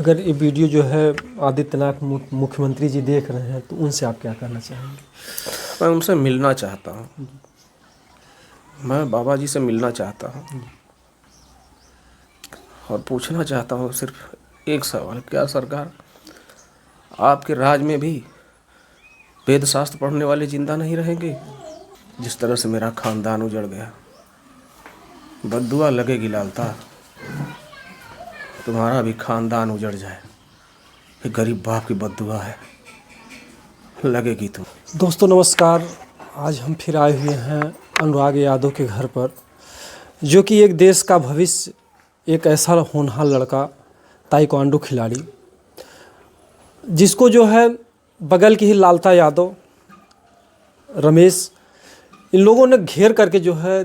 अगर ये वीडियो जो है आदित्यनाथ मुख्यमंत्री जी देख रहे हैं तो उनसे आप क्या कहना चाहेंगे? मैं उनसे मिलना चाहता हूँ। मैं बाबा जी से मिलना चाहता हूँ और पूछना चाहता हूँ सिर्फ एक सवाल, क्या सरकार आपके राज में भी वेद शास्त्र पढ़ने वाले जिंदा नहीं रहेंगे? जिस तरह से मेरा खानदान उजड़ गया, बद्दुआ लगेगी लालता, तुम्हारा भी खानदान उजड़ जाए, ये गरीब बाप की बद्दुआ है, लगेगी तुम। दोस्तों नमस्कार, आज हम फिर आए हुए हैं अनुराग यादव के घर पर, जो कि एक देश का भविष्य, एक ऐसा होनहार लड़का, ताइक्वांडो खिलाड़ी, जिसको जो है बगल की ही लालता यादव, रमेश, इन लोगों ने घेर करके जो है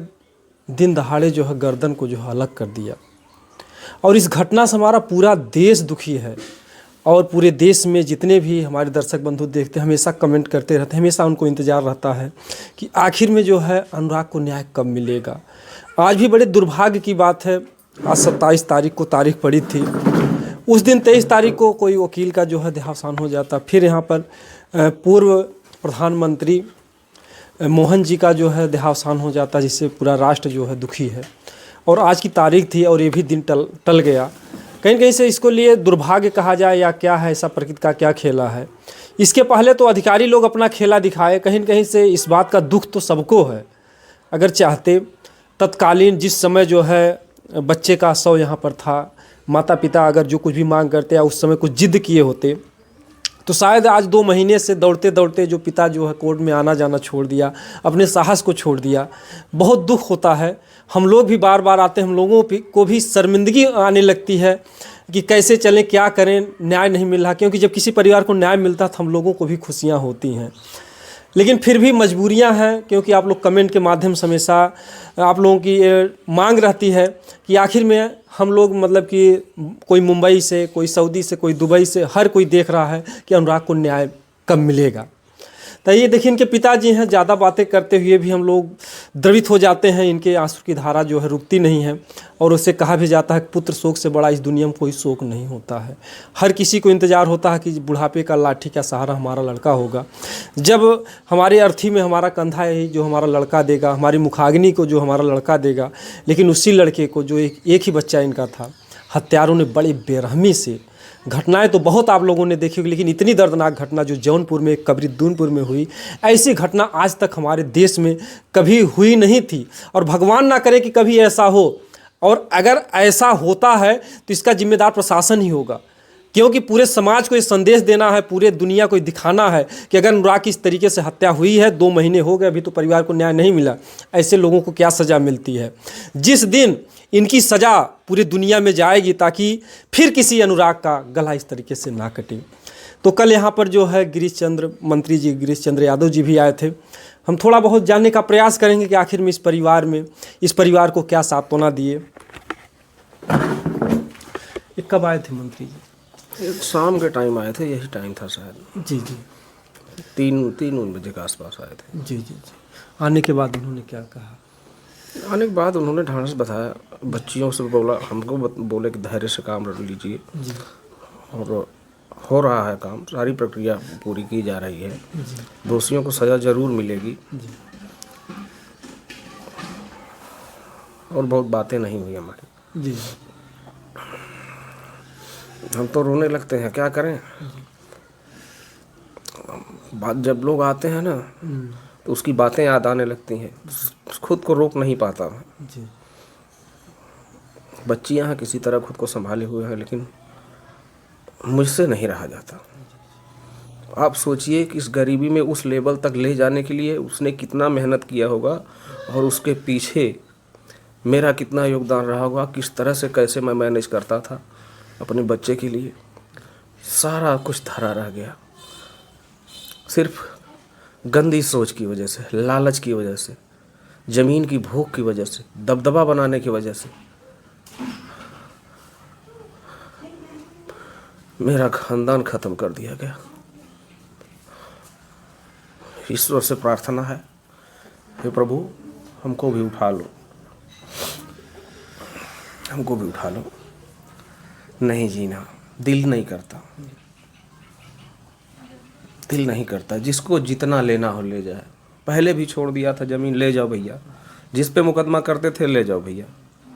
दिन दहाड़े जो है गर्दन को जो है अलग कर दिया। और इस घटना से हमारा पूरा देश दुखी है और पूरे देश में जितने भी हमारे दर्शक बंधु देखते हैं हमेशा कमेंट करते रहते हैं, हमेशा उनको इंतज़ार रहता है कि आखिर में जो है अनुराग को न्याय कब मिलेगा। आज भी बड़े दुर्भाग्य की बात है, आज 27 तारीख को तारीख पड़ी थी, उस दिन 23 तारीख को कोई वकील का जो है देहावसान हो जाता। फिर यहाँ पर पूर्व प्रधानमंत्री मोहन जी का जो है देहावसान हो जाता, जिससे पूरा राष्ट्र जो है दुखी है। और आज की तारीख थी और ये भी दिन टल गया। कहीं कहीं से इसको लिए दुर्भाग्य कहा जाए या क्या है, ऐसा प्रकृति का क्या खेला है। इसके पहले तो अधिकारी लोग अपना खेला दिखाए, कहीं कहीं से इस बात का दुख तो सबको है। अगर चाहते तत्कालीन जिस समय जो है बच्चे का शव यहाँ पर था, माता पिता अगर जो कुछ भी मांग करते या उस समय कुछ जिद किए होते तो शायद आज 2 महीने से दौड़ते दौड़ते जो पिता जो है कोर्ट में आना जाना छोड़ दिया, अपने साहस को छोड़ दिया। बहुत दुख होता है। हम लोग भी बार बार आते हैं, हम लोगों को भी शर्मिंदगी आने लगती है कि कैसे चलें, क्या करें, न्याय नहीं मिल रहा। क्योंकि जब किसी परिवार को न्याय मिलता है तो हम लोगों को भी खुशियाँ होती हैं, लेकिन फिर भी मजबूरियां हैं। क्योंकि आप लोग कमेंट के माध्यम से हमेशा आप लोगों की मांग रहती है कि आखिर में हम लोग मतलब कि कोई मुंबई से, कोई सऊदी से, कोई दुबई से, हर कोई देख रहा है कि अनुराग को न्याय कब मिलेगा। तो ये देखिए इनके पिताजी हैं, ज़्यादा बातें करते हुए भी हम लोग द्रवित हो जाते हैं। इनके आंसू की धारा जो है रुकती नहीं है। और उससे कहा भी जाता है कि पुत्र शोक से बड़ा इस दुनिया में कोई शोक नहीं होता है। हर किसी को इंतज़ार होता है कि बुढ़ापे का लाठी का सहारा हमारा लड़का होगा, जब हमारे अर्थी में हमारा कंधा है जो हमारा लड़का देगा, हमारी मुखाग्नि को जो हमारा लड़का देगा। लेकिन उसी लड़के को जो एक ही बच्चा इनका था, हत्यारों ने बड़ी बेरहमी से, घटनाएं तो बहुत आप लोगों ने देखी होगी, लेकिन इतनी दर्दनाक घटना जो जौनपुर में, कबरीदुनपुर में हुई, ऐसी घटना आज तक हमारे देश में कभी हुई नहीं थी। और भगवान ना करे कि कभी ऐसा हो। और अगर ऐसा होता है तो इसका जिम्मेदार प्रशासन ही होगा, क्योंकि पूरे समाज को ये संदेश देना है, पूरे दुनिया को दिखाना है कि अगर अनुराग की इस तरीके से हत्या हुई है, 2 महीने हो गए, अभी तो परिवार को न्याय नहीं मिला, ऐसे लोगों को क्या सज़ा मिलती है। जिस दिन इनकी सज़ा पूरी दुनिया में जाएगी ताकि फिर किसी अनुराग का गला इस तरीके से ना कटे। तो कल यहाँ पर जो है गिरीश चंद्र मंत्री जी, गिरीश चंद्र यादव जी भी आए थे। हम थोड़ा बहुत जानने का प्रयास करेंगे कि आखिर में इस परिवार को क्या सांत्वना दिए। ये कब आए थे मंत्री जी? शाम के टाइम आए थे, यही टाइम था शायद। जी जी, 3 बजे के आसपास आए थे। जी जी जी। आने के बाद उन्होंने क्या कहा? आने के बाद उन्होंने ढांढस बताया, बच्चियों से बोला, हमको बोले कि धैर्य से काम रख लीजिए और हो रहा है काम, सारी प्रक्रिया पूरी की जा रही है, दोषियों को सज़ा ज़रूर मिलेगी। और बहुत बातें नहीं हुई हमारी। जी, हम तो रोने लगते हैं, क्या करें। बात जब लोग आते हैं ना तो उसकी बातें याद आने लगती हैं, खुद को रोक नहीं पाता मैं। जी। बच्चियां हैं, किसी तरह खुद को संभाले हुए हैं, लेकिन मुझसे नहीं रहा जाता। आप सोचिए कि इस गरीबी में उस लेवल तक ले जाने के लिए उसने कितना मेहनत किया होगा और उसके पीछे मेरा कितना योगदान रहा होगा, किस तरह से कैसे मैं मैनेज करता था अपने बच्चे के लिए। सारा कुछ धरा रह गया सिर्फ गंदी सोच की वजह से, लालच की वजह से, ज़मीन की भूख की वजह से, दबदबा बनाने की वजह से। मेरा खानदान ख़त्म कर दिया गया। ईश्वर से प्रार्थना है, हे प्रभु हमको भी उठा लो, हमको भी उठा लो। नहीं जीना, दिल नहीं करता, दिल नहीं करता। जिसको जितना लेना हो ले जाए। पहले भी छोड़ दिया था ज़मीन, ले जाओ भैया, जिस पे मुकदमा करते थे ले जाओ भैया,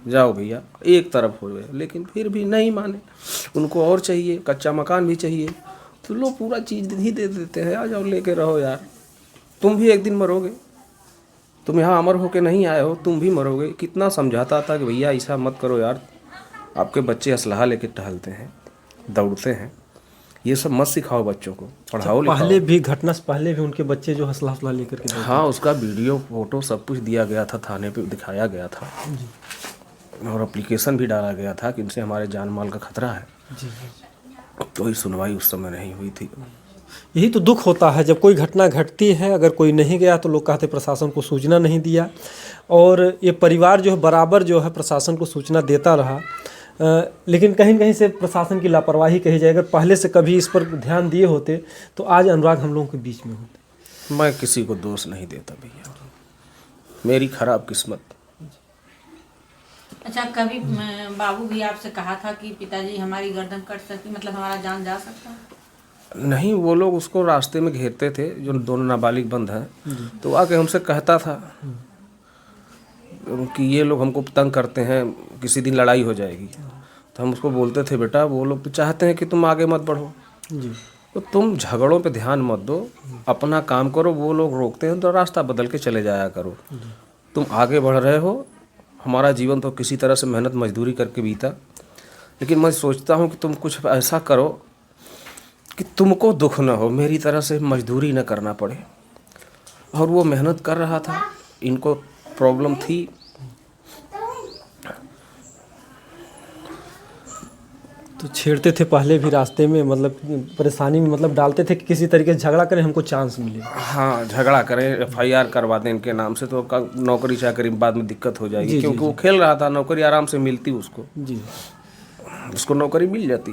जाओ भैया, एक तरफ हो गए। लेकिन फिर भी नहीं माने, उनको और चाहिए, कच्चा मकान भी चाहिए, तो लोग पूरा चीज़ ही दे देते हैं। आ जाओ लेके रहो यार, तुम भी एक दिन मरोगे, तुम यहाँ अमर होके नहीं आए हो, तुम भी मरोगे। कितना समझाता था कि भैया ऐसा मत करो यार, आपके बच्चे असलहा लेके टहलते हैं, दौड़ते हैं, ये सब मत सिखाओ बच्चों को, पढ़ाओ लिखाओ। पहले भी घटना से पहले भी उनके बच्चे जो हौसला हौसला लेकर के हाँ, उसका वीडियो फोटो सब कुछ दिया गया था, थाने पे दिखाया गया था और एप्लीकेशन भी डाला गया था कि इनसे हमारे जान माल का खतरा है। जी। कोई सुनवाई उस समय नहीं हुई थी। यही तो दुख होता है जब कोई घटना घटती है, अगर कोई नहीं गया तो लोग कहते प्रशासन को सूचना नहीं दिया। और ये परिवार जो है बराबर जो है प्रशासन को सूचना देता रहा, लेकिन कहीं कहीं से प्रशासन की लापरवाही कही जाए। अगर पहले से कभी इस पर ध्यान दिए होते तो आज अनुराग हम लोगों के बीच में होते। मैं किसी को दोष नहीं देता भैया, मेरी खराब किस्मत। अच्छा, कभी बाबू भी आपसे कहा था कि पिताजी हमारी गर्दन कट सकती, मतलब हमारा जान जा सकता है? नहीं, वो लोग उसको रास्ते में घेरते थे, जो दोनों नाबालिग बंद हैं, तो आके हमसे कहता था कि ये लोग हमको तंग करते हैं, किसी दिन लड़ाई हो जाएगी। तो हम उसको बोलते थे, बेटा वो लोग तो चाहते हैं कि तुम आगे मत बढ़ो, जी। तो तुम झगड़ों पे ध्यान मत दो, अपना काम करो। वो लोग रोकते हैं तो रास्ता बदल के चले जाया करो। तुम आगे बढ़ रहे हो, हमारा जीवन तो किसी तरह से मेहनत मजदूरी करके बीता, लेकिन मैं सोचता हूँ कि तुम कुछ ऐसा करो कि तुमको दुख न हो, मेरी तरह से मजदूरी न करना पड़े। और वो मेहनत कर रहा था, इनको प्रॉब्लम थी। तो छेड़ते थे पहले भी रास्ते में, मतलब परेशानी में, मतलब डालते थे कि किसी तरीके से झगड़ा करें, हमको चांस मिले। हाँ, झगड़ा करें, FIR करवा दें इनके नाम से, तो नौकरी चाकरी बाद में दिक्कत हो जाएगी। क्योंकि वो खेल रहा था, नौकरी आराम से मिलती उसको, जी। उसको नौकरी मिल जाती।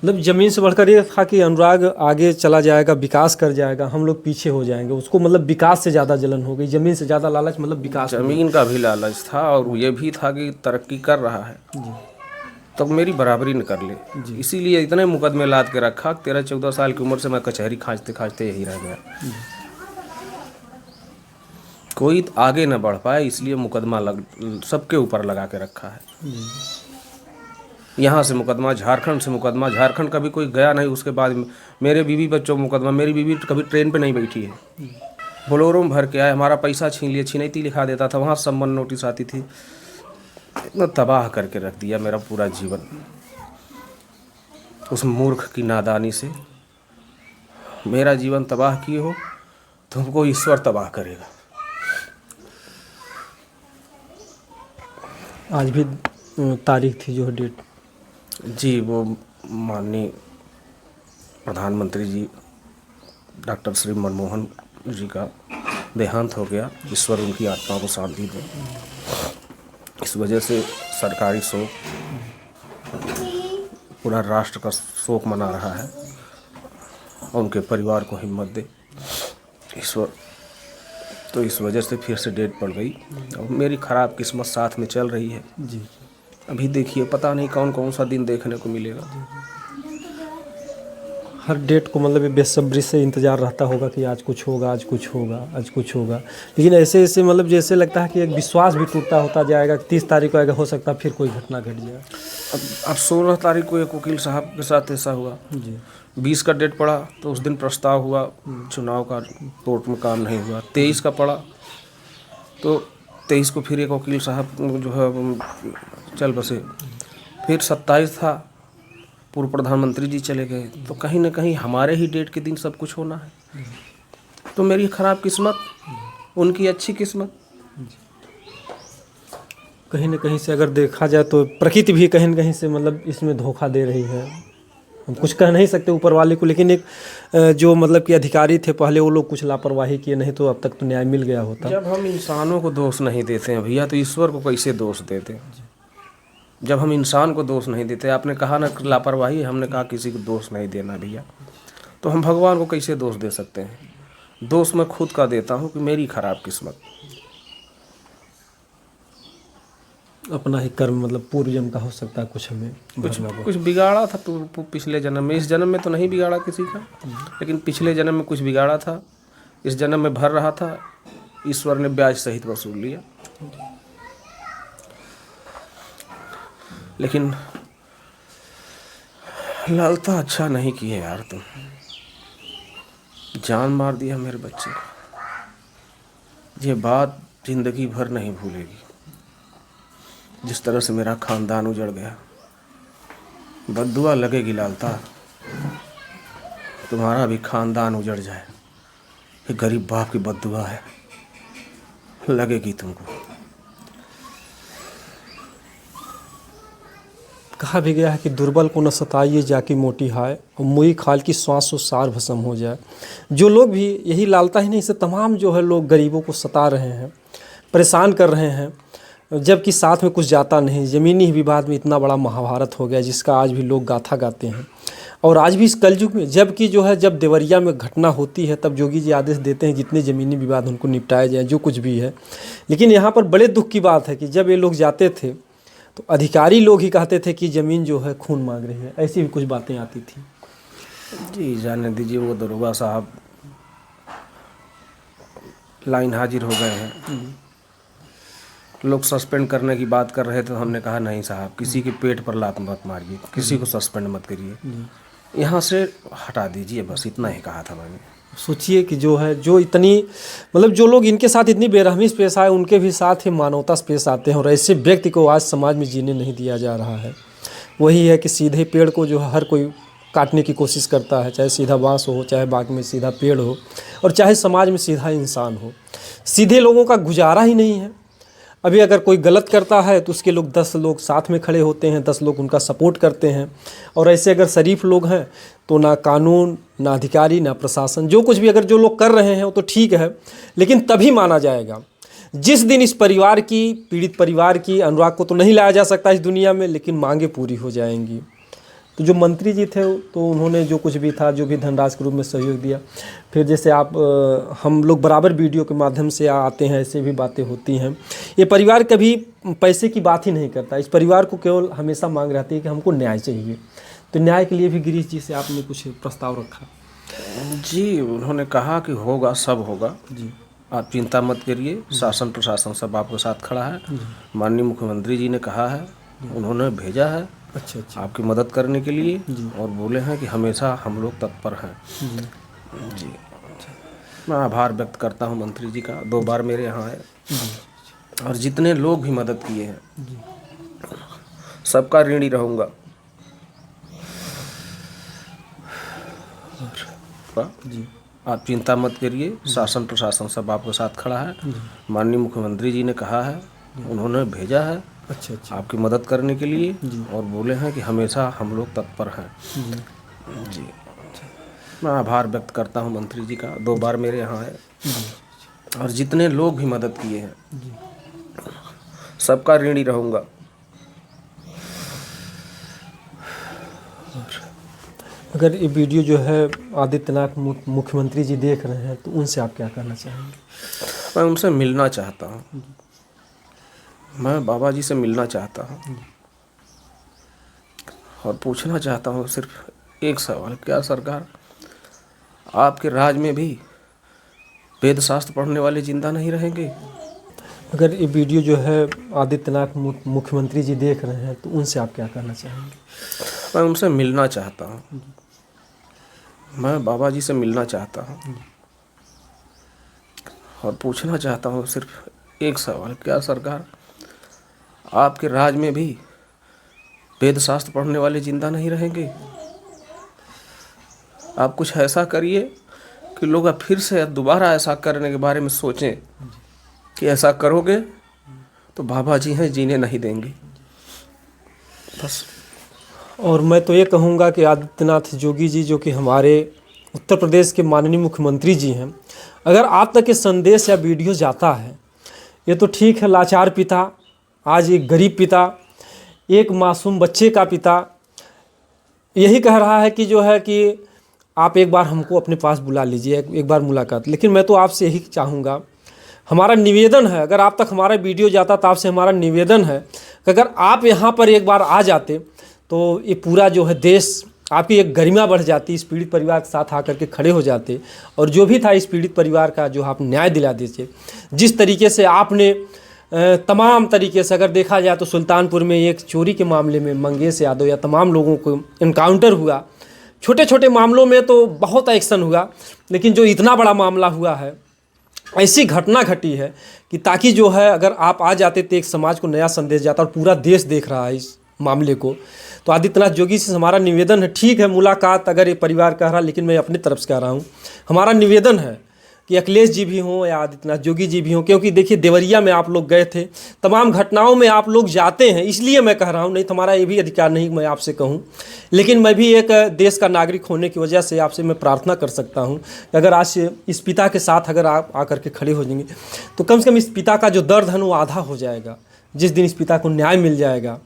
मतलब ज़मीन से बढ़कर ये था कि अनुराग आगे चला जाएगा, विकास कर जाएगा, हम लोग पीछे हो जाएंगे। उसको मतलब विकास से ज़्यादा जलन हो गई, ज़मीन से ज़्यादा लालच, मतलब विकास। ज़मीन का भी लालच था और ये भी था कि तरक्की कर रहा है तब मेरी बराबरी न कर ले, इसीलिए इतने मुकदमे लाद के रखा। 13-14 साल की उम्र से मैं कचहरी खांचते खांचते यही रह गया। कोई आगे न बढ़ पाए, इसलिए मुकदमा सबके ऊपर लगा के रखा है। यहाँ से मुकदमा, झारखंड से मुकदमा, झारखंड कभी कोई गया नहीं। उसके बाद मेरे बीवी बच्चों मुकदमा, मेरी बीवी कभी ट्रेन पे नहीं बैठी है, बोलोरो में भर के आए, हमारा पैसा छीन लिया, छिनैती लिखा देता था, वहाँ सम्मन नोटिस आती थी। इतना तबाह करके रख दिया मेरा पूरा जीवन उस मूर्ख की नादानी से। मेरा जीवन तबाह किए हो तो हमको ईश्वर तबाह करेगा। आज भी तारीख थी जो डेट। जी, वो माननीय प्रधानमंत्री जी डॉक्टर श्री मनमोहन जी का देहांत हो गया। ईश्वर उनकी आत्मा को शांति दे। इस वजह से सरकारी शोक, पूरा राष्ट्र का शोक मना रहा है और उनके परिवार को हिम्मत दे ईश्वर। तो इस वजह से फिर से डेट पड़ गई और मेरी ख़राब किस्मत साथ में चल रही है। जी। अभी देखिए, पता नहीं कौन कौन सा दिन देखने को मिलेगा। हर डेट को मतलब बेसब्री से इंतज़ार रहता होगा कि आज कुछ होगा, आज कुछ होगा, आज कुछ होगा। लेकिन ऐसे ऐसे मतलब जैसे लगता है कि एक विश्वास भी टूटता होता जाएगा कि 30 तारीख को आएगा, हो सकता है फिर कोई घटना घट जाए। अब 16 तारीख को एक वकील साहब के साथ ऐसा हुआ। जी। 20 का डेट पड़ा तो उस दिन प्रस्ताव हुआ चुनाव का, कोर्ट में काम नहीं हुआ। 23 का पड़ा तो 23 को फिर एक वकील साहब जो है चल बसे। फिर 27 था, पूर्व प्रधानमंत्री जी चले गए। तो कहीं ना कहीं हमारे ही डेट के दिन सब कुछ होना है। तो मेरी ख़राब किस्मत, उनकी अच्छी किस्मत। कहीं ना कहीं से अगर देखा जाए तो प्रकृति भी कहीं ना कहीं से मतलब इसमें धोखा दे रही है। हम कुछ कह नहीं सकते ऊपर वाले को, लेकिन एक जो मतलब कि अधिकारी थे पहले, वो लोग कुछ लापरवाही किए, नहीं तो अब तक तो न्याय मिल गया होता। जब हम इंसानों को दोष नहीं देते हैं भैया, तो ईश्वर को कैसे दोष देते? जब हम इंसान को दोष नहीं देते, आपने कहा ना लापरवाही, हमने कहा किसी को दोष नहीं देना भैया, तो हम भगवान को कैसे दोष दे सकते हैं? दोष मैं खुद का देता हूँ कि मेरी खराब किस्मत। अपना ही कर्म मतलब पूर्व जन्म का हो सकता है कुछ हमें भरना पड़े। कुछ बिगाड़ा था तो पिछले जन्म में, इस जन्म में तो नहीं बिगाड़ा किसी का, लेकिन पिछले जन्म में कुछ बिगाड़ा था, इस जन्म में भर रहा था, ईश्वर ने ब्याज सहित वसूल लिया। लेकिन लालता अच्छा नहीं किए यार, तुम जान मार दिया मेरे बच्चे को। ये बात जिंदगी भर नहीं भूलेगी, जिस तरह से मेरा खानदान उजड़ गया। बद्दुआ लगेगी लालता, तुम्हारा भी खानदान उजड़ जाए, ये गरीब बाप की बद्दुआ है, लगेगी तुमको। कहा भी गया है कि दुर्बल को न सताइए जाकी मोटी हाय, और मुई खाल की श्वास और सार भस्म हो जाए। जो लोग भी, यही लालता ही नहीं से तमाम जो है लोग गरीबों को सता रहे हैं, परेशान कर रहे हैं, जबकि साथ में कुछ जाता नहीं। ज़मीनी विवाद में इतना बड़ा महाभारत हो गया जिसका आज भी लोग गाथा गाते हैं। और आज भी इस कलयुग में, जबकि जो है जब देवरिया में घटना होती है तब जोगी जी आदेश देते हैं जितने ज़मीनी विवाद उनको निपटाए जाए, जो कुछ भी है। लेकिन यहाँ पर बड़े दुख की बात है कि जब ये लोग जाते थे तो अधिकारी लोग ही कहते थे कि ज़मीन जो है खून मांग रही है, ऐसी भी कुछ बातें आती थी। जी जाने दीजिए, वो दरोगा साहब लाइन हाजिर हो गए हैं। लोग सस्पेंड करने की बात कर रहे थे तो हमने कहा नहीं साहब, किसी के पेट पर लात मत मारिए, किसी को सस्पेंड मत करिए, यहाँ से हटा दीजिए, बस इतना ही कहा था मैंने। सोचिए कि जो है, जो इतनी मतलब जो लोग इनके साथ इतनी बेरहमी से पेश आए, उनके भी साथ ही मानवता से पेश आते हैं, और ऐसे व्यक्ति को आज समाज में जीने नहीं दिया जा रहा है। वही है कि सीधे पेड़ को जो है हर कोई काटने की कोशिश करता है, चाहे सीधा बांस हो, चाहे बाग में सीधा पेड़ हो, और चाहे समाज में सीधा इंसान हो। सीधे लोगों का गुजारा ही नहीं है। अभी अगर कोई गलत करता है तो उसके लोग 10 लोग साथ में खड़े होते हैं, 10 लोग उनका सपोर्ट करते हैं। और ऐसे अगर शरीफ लोग हैं तो ना कानून, ना अधिकारी, ना प्रशासन, जो कुछ भी अगर जो लोग कर रहे हैं वो तो ठीक है, लेकिन तभी माना जाएगा जिस दिन इस परिवार की, पीड़ित परिवार की, अनुराग को तो नहीं लाया जा सकता इस दुनिया में, लेकिन मांगे पूरी हो जाएंगी। तो जो मंत्री जी थे तो उन्होंने जो कुछ भी था, जो भी धनराशि के रूप में सहयोग दिया। फिर जैसे हम लोग बराबर वीडियो के माध्यम से आते हैं, ऐसे भी बातें होती हैं। ये परिवार कभी पैसे की बात ही नहीं करता, इस परिवार को केवल हमेशा मांग रहती है कि हमको न्याय चाहिए। तो न्याय के लिए भी गिरीश जी से आपने कुछ प्रस्ताव रखा? जी उन्होंने कहा कि होगा, सब होगा जी, आप चिंता मत करिए, शासन प्रशासन सब आपके साथ खड़ा है। माननीय मुख्यमंत्री जी ने कहा है, उन्होंने भेजा है अच्छा आपकी मदद करने के लिए, और बोले हैं कि हमेशा हम लोग तत्पर हैं जी। मैं आभार व्यक्त करता हूं मंत्री जी का, 2 बार मेरे यहाँ आए, और जितने लोग भी मदद किए हैं सबका ऋणी रहूँगा जी। आप चिंता मत करिए, शासन प्रशासन सब आपके साथ खड़ा है। माननीय मुख्यमंत्री जी ने कहा है, उन्होंने भेजा है अच्छा आपकी मदद करने के लिए, और बोले हैं कि हमेशा हम लोग तत्पर हैं जी। मैं आभार व्यक्त करता हूं मंत्री जी का, 2 बार मेरे यहाँ आए, और जितने लोग भी मदद किए हैं सबका ऋणी रहूँगा। अगर ये वीडियो जो है आदित्यनाथ मुख्यमंत्री जी देख रहे हैं तो उनसे आप क्या कहना चाहेंगे? मैं उनसे मिलना चाहता हूँ, मैं बाबा जी से मिलना चाहता हूँ, और पूछना चाहता हूँ सिर्फ एक सवाल, क्या सरकार आपके राज में भी वेद शास्त्र पढ़ने वाले जिंदा नहीं रहेंगे? अगर ये वीडियो जो है आदित्यनाथ मुख्यमंत्री जी देख रहे हैं तो उनसे आप क्या कहना चाहेंगे? मैं उनसे मिलना चाहता हूँ, मैं बाबा जी से मिलना चाहता हूँ, और पूछना चाहता हूँ सिर्फ एक सवाल, क्या सरकार आपके राज में भी वेद शास्त्र पढ़ने वाले जिंदा नहीं रहेंगे? आप कुछ ऐसा करिए कि लोग अब फिर से दोबारा ऐसा करने के बारे में सोचें कि ऐसा करोगे तो बाबा जी हैं, जीने नहीं देंगे, बस। और मैं तो ये कहूँगा कि आदित्यनाथ जोगी जी, जो कि हमारे उत्तर प्रदेश के माननीय मुख्यमंत्री जी हैं, अगर आप तक ये संदेश या वीडियो जाता है, ये तो ठीक है, लाचार पिता, आज एक गरीब पिता, एक मासूम बच्चे का पिता यही कह रहा है कि जो है कि आप एक बार हमको अपने पास बुला लीजिए, एक बार मुलाकात। लेकिन मैं तो आपसे यही चाहूँगा, हमारा निवेदन है, अगर आप तक हमारा वीडियो जाता तो आपसे हमारा निवेदन है कि अगर आप यहाँ पर एक बार आ जाते तो ये पूरा जो है देश, आपकी एक गरिमा बढ़ जाती, इस पीड़ित परिवार के साथ आकर के खड़े हो जाते और जो भी था इस पीड़ित परिवार का जो आप न्याय दिला दीजिए। जिस तरीके से आपने तमाम तरीके से अगर देखा जाए तो सुल्तानपुर में एक चोरी के मामले में मंगेश यादव या तमाम लोगों को इनकाउंटर हुआ, छोटे छोटे मामलों में तो बहुत एक्शन हुआ, लेकिन जो इतना बड़ा मामला हुआ है, ऐसी घटना घटी है कि ताकि जो है अगर आप आ जाते तो एक समाज को नया संदेश जाता और पूरा देश देख रहा है इस मामले को। तो आदित्यनाथ जोगी से हमारा निवेदन है, ठीक है मुलाकात अगर ये परिवार कह रहा, लेकिन मैं अपनी तरफ से कह रहा हूँ, हमारा निवेदन है कि अखिलेश जी भी हों या आदित्यनाथ जोगी जी भी हों, क्योंकि देखिए देवरिया में आप लोग गए थे, तमाम घटनाओं में आप लोग जाते हैं, इसलिए मैं कह रहा हूँ, नहीं तो हमारा ये भी अधिकार नहीं मैं आपसे कहूँ, लेकिन मैं भी एक देश का नागरिक होने की वजह से आपसे मैं प्रार्थना कर सकता हूँ कि अगर आज इस पिता के साथ अगर आप आकर के खड़े हो जाएंगे तो कम से कम इस पिता का जो दर्द है वो आधा हो जाएगा। जिस दिन इस पिता को न्याय मिल जाएगा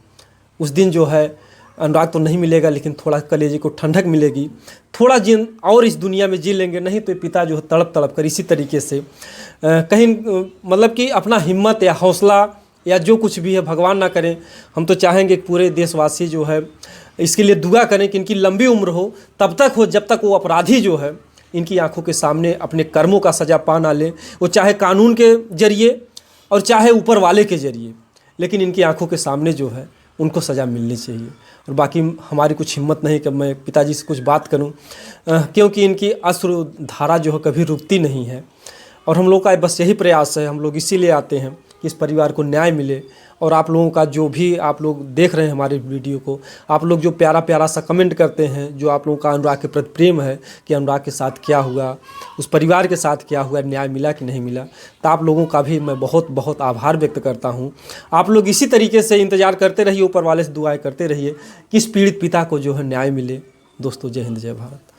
उस दिन जो है अनुराग तो नहीं मिलेगा, लेकिन थोड़ा कलेजे को ठंडक मिलेगी, थोड़ा जिन और इस दुनिया में जी लेंगे। नहीं तो पिता जो है तड़प तड़प कर इसी तरीके से कहीं मतलब कि अपना हिम्मत या हौसला या जो कुछ भी है भगवान ना करें, हम तो चाहेंगे कि पूरे देशवासी जो है इसके लिए दुआ करें कि इनकी लंबी उम्र हो, तब तक हो जब तक वो अपराधी जो है इनकी आंखों के सामने अपने कर्मों का सजा पा ना ले, वो चाहे कानून के जरिए और चाहे ऊपर वाले के जरिए, लेकिन इनकी आंखों के सामने जो है उनको सज़ा मिलनी चाहिए। और बाकी हमारी कुछ हिम्मत नहीं कि मैं पिताजी से कुछ बात करूं, क्योंकि इनकी अश्रु धारा जो है कभी रुकती नहीं है और हम लोग का बस यही प्रयास है, हम लोग इसीलिए आते हैं कि इस परिवार को न्याय मिले। और आप लोगों का जो भी आप लोग देख रहे हैं हमारे वीडियो को, आप लोग जो प्यारा प्यारा सा कमेंट करते हैं, जो आप लोगों का अनुराग के प्रति प्रेम है कि अनुराग के साथ क्या हुआ, उस परिवार के साथ क्या हुआ, न्याय मिला कि नहीं मिला, तो आप लोगों का भी मैं बहुत बहुत आभार व्यक्त करता हूं। आप लोग इसी तरीके से इंतज़ार करते रहिए, ऊपर वाले से दुआएँ करते रहिए कि इस पीड़ित पिता को जो है न्याय मिले। दोस्तों जय हिंद जय भारत।